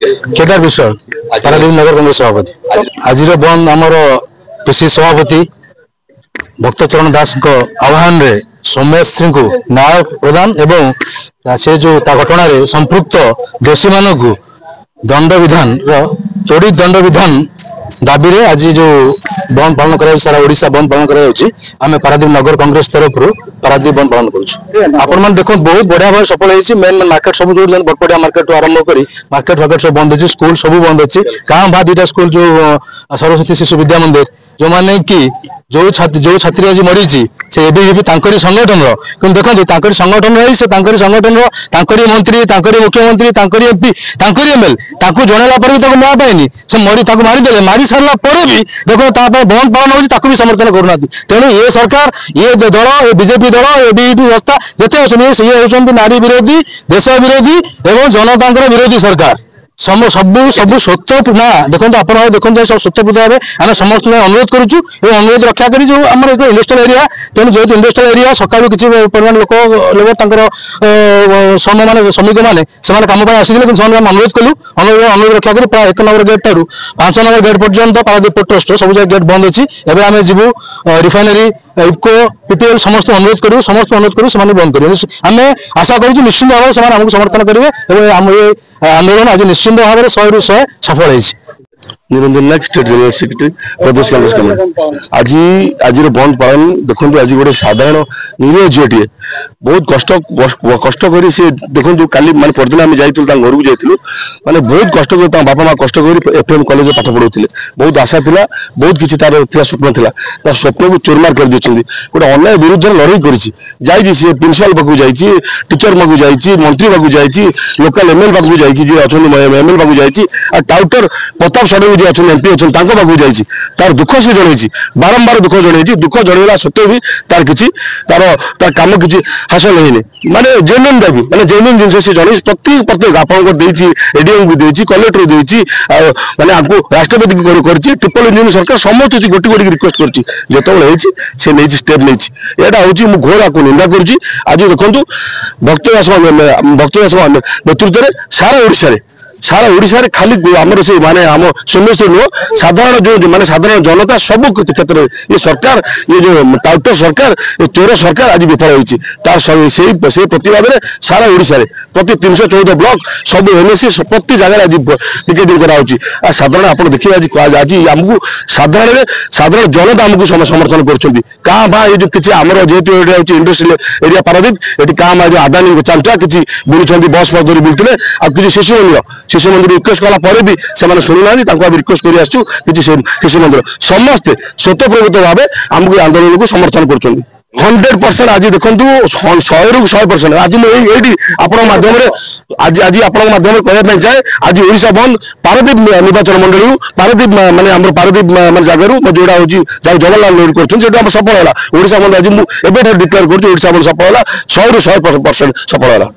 केदार विश्व पारादीप नगर कांग्रेस सभापति आज बंद आमर पीसी सभापति भक्तचरण दास आह्वान रे सौम्यश्री को न्याय प्रदान एवं से जो घटना संपृक्त दोषी मानक दंड विधान त्वरित दंड विधान दाबी रे आज जो बंद पालन कर सारा ओडिशा बंद पालन कर पारादीप नगर कांग्रेस तरफ पारादीप बंद पालन कर देखो बहुत बढ़िया भाव सफल होती मेन मार्केट सब जो बड़पड़िया मार्केट आरंभ कर मार्केट फार्केट सब बंद अच्छी स्कूल सब बंद अच्छी कहाँ भा दुटा स्कूल जो सरस्वती शिशु विद्या मंदिर जो मैंने कि जो छात्री आज मरी से संगठन देखो संगठन रही से संगठन मंत्री मुख्यमंत्री एमपी एमएल जनला पर भी न्याय पाएनि से मारिदे मारी सारा पर भी देखो बंद पालन होती भी समर्थन करना तेणु ये सरकार ये दल ये बीजेपी दल ये बीजेपी संस्था जिते अच्छे सी होती नारी विरोधी देश विरोधी एवं जनता विरोधी सरकार सब सब स्वतः ना देखो आप देखो सब स्वतःपूत भाव आम समस्त अनुरोध करुचु अनुरोध रक्षा कर जो आम इंडस्ट्रियल एरिया तेणु जो इंडस्ट्रियल एरिया सका किसी परिमाण लोक लेबर श्रमिक मैंने कम आसी अनुरोध कलु अनुरोध रक्षा कर प्राय 1 नंबर गेट ठार 5 नंबर गेट पर्यंत पारादीप पोर्ट ट्रस्ट सब जगह गेट बंद अच्छी एवं आम जीवु रिफाइनरी इफको पीपीएल समस्त अनुरोध करूँ समस्त अनुरोध करूँ से बंद करेंगे आम आशा करूँ निश्चित भाव से आमको समर्थन करेंगे आम ये आंदोलन आज निश्चित भाव में 100 सफल होती निरंजन नायक स्टेट जनरल सेक्रेटरी प्रदेश कांग्रेस कमिटी आज बंद पालन देखो आज गोटे साधारण निरीह झीटे बहुत कष्ट कर देखो काली माने परदिन आम जाइलु घर को जाइलु माने बहुत कष्ट कर बापा माँ कष्ट कर एफएम कॉलेज पाठ पढ़ाऊे बहुत आशा था बहुत किसी तार स्वप्न था स्वप्न को चोरमार कर गोटे अन्याय विरुद्ध लड़ाई कर प्रिंसिपाल पाक जाइए टीचर पाक जाइए मंत्री पाक जाइए लोकाल एमएल पाक जाइए एमएल पाक जाइए टाउटर प्रताप षडंगी जी अच्छे एमपी अच्छे पाक जाइए तार दुख से जनई बारंबार दुख जनई दुख जनइला सत्वे भी तार किसी तार काम किसी हासिल होनी माने जेन्युइन दाबी माने जेन्युइन जिन से जन प्रत्येक आपको एडीएम को देती कलेक्टर देती माने आपको राष्ट्रपति को ट्रिपल इंजिन सरकार समस्त गोटी गोटी रिक्वेस्ट कर स्टेप नहीं यहाँ हूँ घोर आपको निंदा कर आज देखो भक्तदास नेतृत्व में सारा ओडिशा खाली आमर से माने आम सौम्यश्री नुह साधारण जो माने साधारण जनता सब क्षेत्र में ये सरकार ये जो टाउटर सरकार ये चोर सरकार आज विफल होती से प्रतिवाद में सारा ओडिशा प्रति 314 ब्लॉक सब एनएससी प्रति जगह आज टिकेटिंग कराई साधारण आप देखिए आज आमको साधारण जनता आमको समर्थन कर ये जो किसी आमर जेहेतु इंडस्ट्रियल एरिया पारादीप ये काम आज आदानी चांचा किसी बुलूँ बस फस धरी बुलते आ किसी शिशु मंदिर रिक्वेस्ट कला भी से शुणुना रिक्वेस्ट कर शिशु मंदिर समस्ते स्वतःप्रवृत्त भाव आमको आंदोलन को समर्थन कर 100% आज देखो 100% आज मुझे माध्यम आज आप कहना चाहे आज ओडिशा बंद पारादीप निर्वाचन मंडल पारादीप माने पारादीप जगह जोड़ा हूँ जवाहरलाल नेहरू कर सफल है ओडिशा बंद आज मुझे डिक्लेयर कर ओडिशा बंद सफल है 100% सफल है।